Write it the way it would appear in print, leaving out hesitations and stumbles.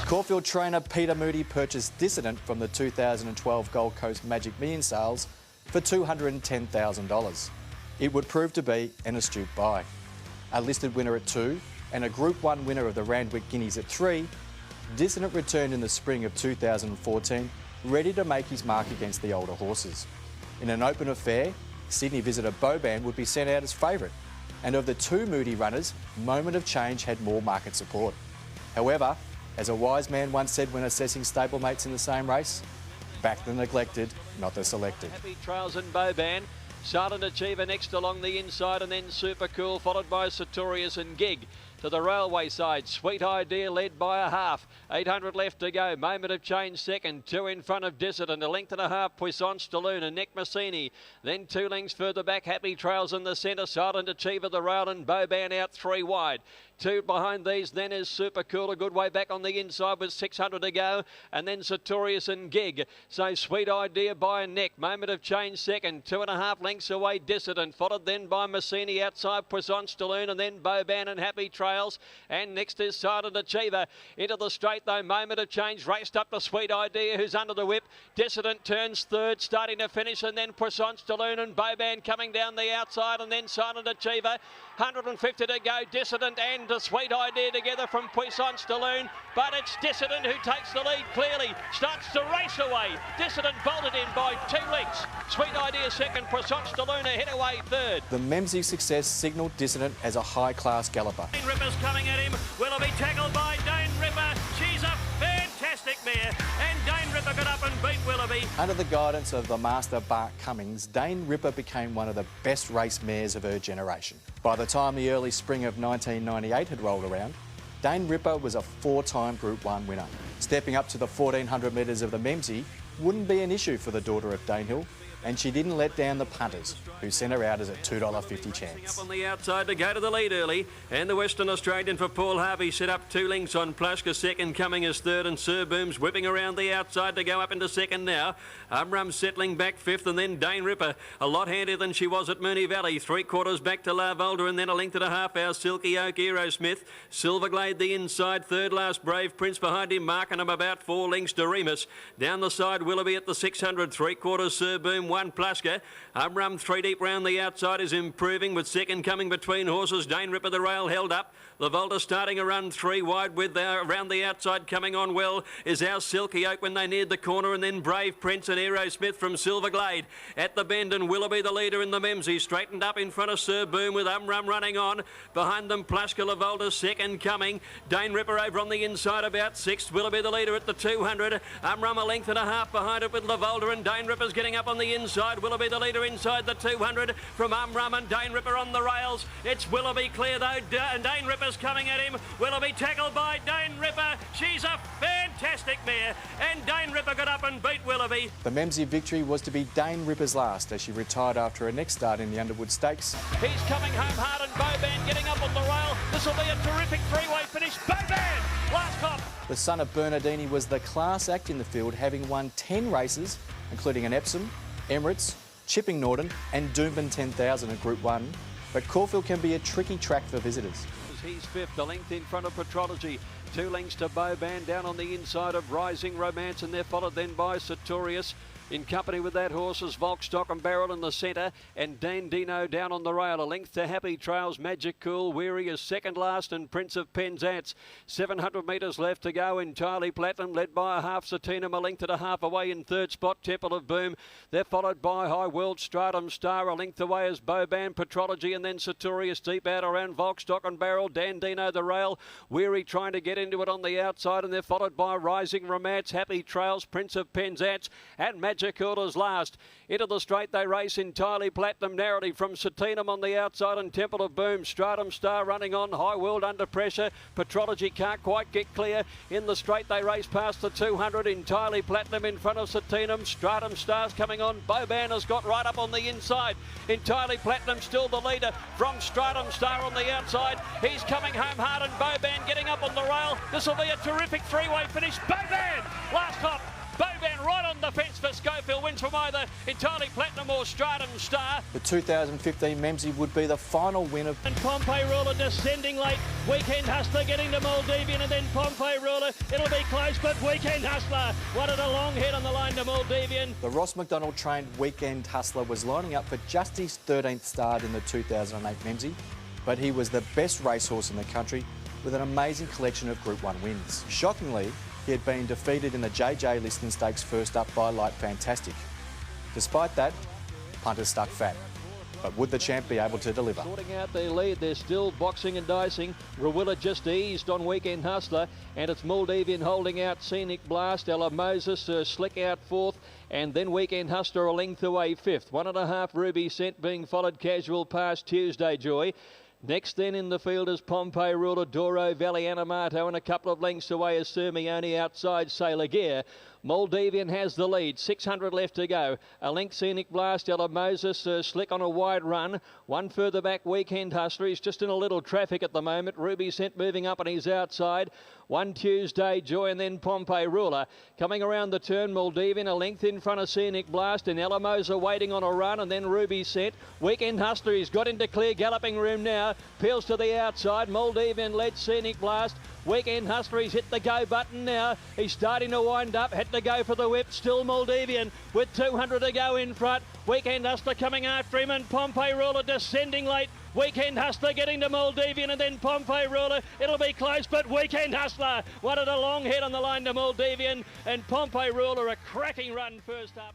Caulfield trainer Peter Moody purchased Dissident from the 2012 Gold Coast Magic Million sales for $210,000. It would prove to be an astute buy. A listed winner at 2 and a Group 1 winner of the Randwick Guineas at 3, Dissident returned in the spring of 2014, ready to make his mark against the older horses. In an open affair, Sydney visitor Boban would be sent out as favourite, and of the 2 Moody runners, Moment of Change had more market support. However, as a wise man once said when assessing stablemates in the same race, back the neglected, not the selected. Happy Trails and Boban. Silent Achiever next along the inside, and then Super Cool, followed by Sartorius and Gig. To the railway side, Sweet Idea led by a half. 800 left to go. Moment of Change second. 2 in front of Dissident. A length and a half, Puissance Staloon and Nick Massini. Then 2 lengths further back, Happy Trails in the centre. Silent Achiever, the rail, and Boban out 3 wide. 2 behind these, then is Super Cool, a good way back on the inside with 600 to go. And then Sartorius and Gig. So Sweet Idea by a neck. Moment of Change second. 2.5 lengths away, Dissident. Followed then by Massini outside, Puissance Staloon, and then Boban and Happy Trails. And next is Silent Achiever. Into the straight though, Moment of Change raced up to Sweet Idea, who's under the whip. Dissident turns third, starting to finish, and then Puissance Staloon and Boban coming down the outside, and then Silent Achiever. 150 to go, Dissident and the Sweet Idea together from Puissance Staloon, but it's Dissident who takes the lead clearly, starts to race away. Dissident bolted in by 2 lengths. Sweet Idea second, Puissance Staloon ahead away third. The Memsie success signalled Dissident as a high-class galloper. Dane Ripper's coming at him. Will be tackled by Dane Ripper. She's a fantastic mare, and Dane Ripper got up and beat Willoughby. Under the guidance of the master Bart Cummings, Dane Ripper became one of the best race mares of her generation. By the time the early spring of 1998 had rolled around, Dane Ripper was a 4-time Group 1 winner. Stepping up to the 1400 metres of the Memsie wouldn't be an issue for the daughter of Danehill, and she didn't let down the punters, who sent her out as a $2.50 chance. Up on the outside to go to the lead early, and the Western Australian for Paul Harvey set up 2 lengths on Plushka. Second coming as third, and Sir Boom's whipping around the outside to go up into second now. Umrum settling back fifth, and then Dane Ripper a lot handier than she was at Moonee Valley. 3/4 back to La Volder, and then a length and a half our Silky Oak Aerosmith. Silverglade the inside, third last Brave Prince behind him, marking him about 4 lengths to Remus. Down the side Willoughby at the 600, 3/4 Sir Boom, 1 Plushka. Umrum 3 deep round the outside is improving, with second coming between horses. Dane Ripper the rail held up. La Volta starting a run 3 wide, with around the outside coming on well is our Silky Oak when they neared the corner, and then Brave Prince and Aerosmith from Silverglade at the bend, and Willoughby the leader in the Memsie, straightened up in front of Sir Boom with Umrum running on. Behind them Plushka, La Volta second coming. Dane Ripper over on the inside about 6th. Willoughby the leader at the 200. Umrum a length and a half behind it with La Volta, and Dane Ripper's getting up on the inside. Willoughby the leader inside the 200 from Umrum, and Dane Ripper on the rails. It's Willoughby clear though, and Dane Ripper's coming at him. Willoughby tackled by Dane Ripper. She's a fantastic mare, and Dane Ripper got up and beat Willoughby. The Memsie victory was to be Dane Ripper's last, as she retired after her next start in the Underwood Stakes. He's coming home hard, and Boban getting up on the rail. This will be a terrific 3-way finish. Boban, last cop. The son of Bernardini was the class act in the field, having won 10 races, including an Epsom, Emirates, Chipping Norton and Doomben 10,000 at Group 1. But Caulfield can be a tricky track for visitors. He's fifth, a length in front of Patrology. 2 lengths to Boban down on the inside of Rising Romance, and they're followed then by Sartorius. In company with that horse is Volkstock and Barrel in the centre, and Dandino down on the rail. A length to Happy Trails, Magic Cool. Weary is second last, and Prince of Penzance. 700 metres left to go. Entirely Platinum led by a half. Satinum a length and a half away in third spot. Temple of Boom. They're followed by High World, Stratum Star. A length away is Boban, Patrology, and then Sartorius deep out around Volkstock and Barrel. Dandino the rail. Weary trying to get into it on the outside, and they're followed by Rising Romance, Happy Trails, Prince of Penzance, and Magic Coolers last. Into the straight they race. Entirely Platinum narrowly from Satinum on the outside, and Temple of Boom. Stratum Star running on. High World under pressure. Patrology can't quite get clear. In the straight they race past the 200. Entirely Platinum in front of Satinum. Stratum Star's coming on. Boban has got right up on the inside. Entirely Platinum still the leader from Stratum Star on the outside. He's coming home hard, and Boban getting up on the rail. This will be a terrific 3-way finish. Boban, last cop. Boban right on the fence for Schofield. Wins from either Entirely Platinum or Stratum Star. The 2015 Memsie would be the final win of... And Pompey Ruler descending late. Weekend Hustler getting to Maldivian and then Pompey Ruler. It'll be close, but Weekend Hustler wanted a long head on the line to Maldivian. The Ross McDonald trained Weekend Hustler was lining up for just his 13th start in the 2008 Memsie, but he was the best racehorse in the country with an amazing collection of Group 1 wins. Shockingly, he had been defeated in the JJ Liston Stakes first up by Light Fantastic. Despite that, punters stuck fat. But would the champ be able to deliver? Sorting out their lead, they're still boxing and dicing. Rawilla just eased on Weekend Hustler, and it's Maldivian holding out Scenic Blast. Ella Moses Slick out fourth, and then Weekend Hustler a length away fifth. 1.5 Ruby Cent being followed casual past Tuesday Joy. Next then in the field is Pompey Ruler, Doro Valley Animato, and a couple of lengths away is Sermione outside Sailor Gear. Maldivian has the lead, 600 left to go. A length Scenic Blast, Ella Moses Slick on a wide run. One further back, Weekend Hustler. He's just in a little traffic at the moment. Ruby Cent moving up on his outside. One Tuesday Joy and then Pompey Ruler. Coming around the turn, Maldivian a length in front of Scenic Blast and Ella Moses waiting on a run and then Ruby Cent. Weekend Hustler, he's got into clear galloping room now. Peels to the outside. Maldivian led Scenic Blast. Weekend Hustler, he's hit the go button now. He's starting to wind up. Had to go for the whip. Still Maldivian with 200 to go in front. Weekend Hustler coming after him and Pompey Ruler descending late. Weekend Hustler getting to Maldivian and then Pompey Ruler. It'll be close, but Weekend Hustler wanted a long head on the line to Maldivian and Pompey Ruler a cracking run first up.